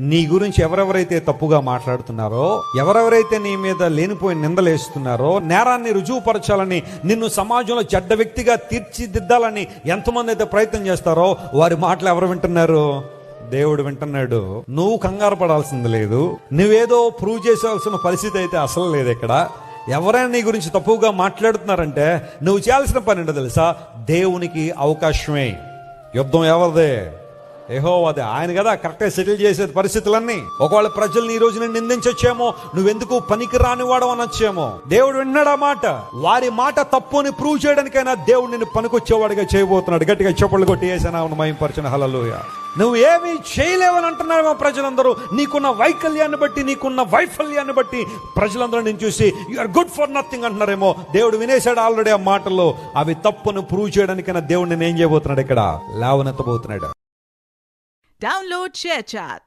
నీ గురించి ఎవరెవరైతే తప్పుగా మాట్లాడుతున్నారో, ఎవరెవరైతే నీ మీద లేనిపోయిన నిందలేస్తున్నారో, నేరాన్ని రుజువుపరచాలని, నిన్ను సమాజంలో చెడ్డ వ్యక్తిగా తీర్చిదిద్దాలని ఎంతమంది అయితే ప్రయత్నం చేస్తారో వారి మాటలు ఎవరు వింటున్నారు? దేవుడు వింటున్నాడు. నువ్వు కంగారు పడాల్సింది లేదు, నువ్వేదో ప్రూవ్ చేసాల్సిన పరిస్థితి అయితే అసలు లేదు. ఇక్కడ ఎవరైనా నీ గురించి తప్పుగా మాట్లాడుతున్నారంటే నువ్వు చేయాల్సిన పని ఏంటో తెలుసా? దేవునికి అవకాశమే. యుద్ధం ఎవరిదే? యెహోవాదే. ఆయన కదా కరెక్ట్గా సెటిల్ చేసేది పరిస్థితులన్నీ. ఒకవేళ ప్రజల్ని ఈ రోజు నేను నిందించొచ్చేమో, నువ్వెందుకు పనికి రానివాడు అనొచ్చేమో, దేవుడు విన్నాడు ఆ మాట. వారి మాట తప్పు అని ప్రూవ్ చేయడానికైనా దేవుడు నిన్ను పనికొచ్చేవాడిగా చేయబోతున్నాడు. గట్టిగా చప్పట్లు కొట్టి యేసనామమును మహిమపరచున. హల్లెలూయా. నువ్వు ఏమీ చేయలేవని అంటున్నారేమో ప్రజలందరూ. నీకున్న వైకల్యాన్ని బట్టి, నీకున్న వైఫల్యాన్ని బట్టి ప్రజలందరూ నేను చూసి you are good for nothing అంటున్నారేమో. దేవుడు వినేశాడు ఆల్రెడీ ఆ మాటల్లో. అవి తప్పును ప్రూవ్ చేయడానికైనా దేవుడు నేను ఏం చేయబోతున్నాడు? ఇక్కడ లేవనెత్తబోతున్నాడు. Download ShareChat.